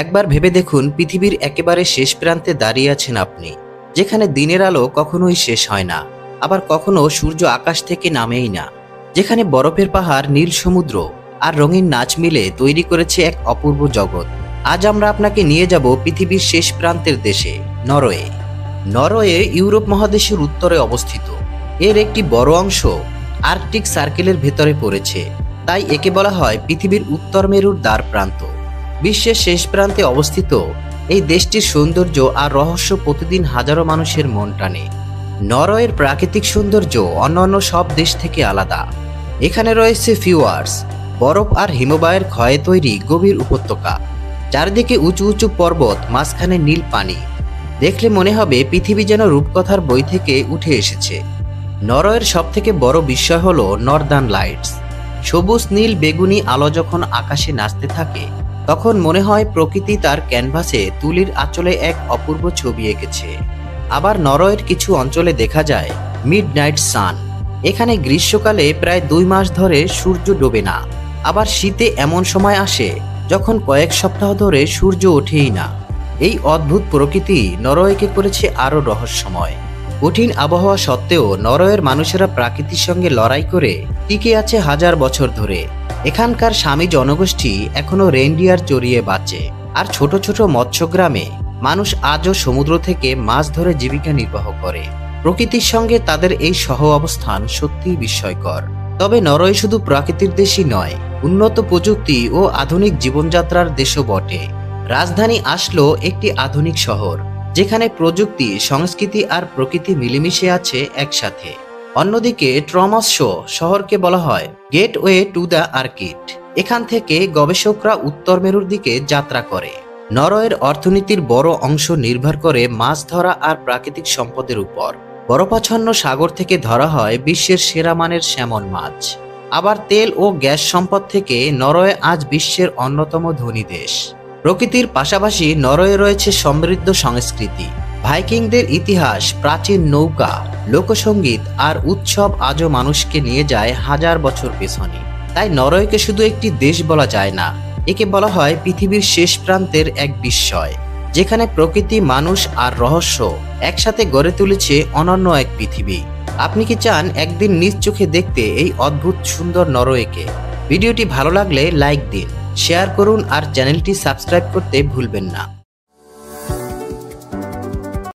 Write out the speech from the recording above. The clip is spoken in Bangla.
একবার ভেবে দেখুন, পৃথিবীর একেবারে শেষ প্রান্তে দাঁড়িয়ে আছেন আপনি, যেখানে দিনের আলো কখনোই শেষ হয় না, আবার কখনো সূর্য আকাশ থেকে নামেই না, যেখানে বরফের পাহাড়, নীল সমুদ্র আর রঙিন নাচ মিলে তৈরি করেছে এক অপূর্ব জগৎ। আজ আমরা আপনাকে নিয়ে যাব পৃথিবীর শেষ প্রান্তের দেশে, নরওয়ে। নরওয়ে ইউরোপ মহাদেশের উত্তরে অবস্থিত। এর একটি বড় অংশ আর্কটিক সার্কেলের ভেতরে পড়েছে, তাই একে বলা হয় পৃথিবীর উত্তর মেরুর দ্বার প্রান্ত। বিশ্বের শেষ প্রান্তে অবস্থিত এই দেশটির সৌন্দর্য আর রহস্য প্রতিদিন হাজারো মানুষের মন টানে। নরওয়ের প্রাকৃতিক সৌন্দর্য অন্যান্য সব দেশ থেকে আলাদা। এখানে রয়েছে ফিওয়ার্স, বরফ আর হিমবাহের ক্ষয়ে তৈরি গভীর উপত্যকা, চারিদিকে উঁচু উঁচু পর্বত, মাঝখানে নীল পানি। দেখলে মনে হবে পৃথিবী যেন রূপকথার বই থেকে উঠে এসেছে। নরওয়ের সবথেকে বড় বিস্ময় হলো নর্দার্ন লাইটস। সবুজ, নীল, বেগুনি আলো যখন আকাশে নাচতে থাকে, তখন মনে হয় প্রকৃতি তার ক্যানভাসে তুলির আঁচলে এক অপূর্ব ছবি এঁকেছে। আবার নরওয়ের কিছু অঞ্চলে দেখা যায় মিডনাইট সান। এখানে গ্রীষ্মকালে প্রায় 2 মাস ধরে সূর্য ডোবে না, আবার শীতে এমন সময় আসে যখন কয়েক সপ্তাহ ধরে সূর্য ওঠেই না। এই অদ্ভুত প্রকৃতি নরওয়েকে করেছে আরও রহস্যময়। কঠিন আবহাওয়া সত্ত্বেও নরওয়ের মানুষেরা প্রকৃতির সঙ্গে লড়াই করে টিকে আছে হাজার বছর ধরে। এখানকার স্বামী জনগোষ্ঠী এখনো রেইনডিয়ার চড়িয়ে বাঁচে, আর ছোট ছোট মৎস্যগ্রামে মানুষ আজও সমুদ্র থেকে মাছ ধরে জীবিকা নির্বাহ করে। প্রকৃতির সঙ্গে তাদের এই সহ অবস্থান সত্যিই বিস্ময়কর। তবে নরওয়ে শুধু প্রাকৃতিক দেশই নয়, উন্নত প্রযুক্তি ও আধুনিক জীবনযাত্রার দেশও বটে। রাজধানী অসলো একটি আধুনিক শহর, যেখানে প্রযুক্তি, সংস্কৃতি আর প্রকৃতি মিলেমিশে আছে একসাথে। অন্যদিকে ট্রমসো শহরকে বলা হয় গেটওয়ে টু দ্য আর্কিড। এখান থেকে গবেষকরা উত্তর মেরুর দিকে যাত্রা করে। নরওয়ের অর্থনীতির বড় অংশ নির্ভর করে মাছ ধরা আর প্রাকৃতিক সম্পদের উপর। বরফাচ্ছন্ন সাগর থেকে ধরা হয় বিশ্বের সেরা মানের স্যামন মাছ। আবার তেল ও গ্যাস সম্পদ থেকে নরওয়ে আজ বিশ্বের অন্যতম ধনী দেশ। প্রকৃতির পাশাপাশি নরওয়ে রয়েছে সমৃদ্ধ সংস্কৃতি। ভাইকিংদের ইতিহাস, প্রাচীন নৌকা, লোকসঙ্গীত আর উৎসব আজও মানুষকে নিয়ে যায় হাজার বছর পেছনে। তাই নরওয়েকে শুধু একটি দেশ বলা যায় না, একে বলা হয় পৃথিবীর শেষ প্রান্তের এক বিস্ময়, যেখানে প্রকৃতি, মানুষ আর রহস্য একসাথে গড়ে তুলেছে অনন্য এক পৃথিবী। আপনি কি চান একদিন নিজ চোখে দেখতে এই অদ্ভুত সুন্দর নরওয়েকে? ভিডিওটি ভালো লাগলে লাইক দিন, শেয়ার করুন আর চ্যানেলটি সাবস্ক্রাইব করতে ভুলবেন না।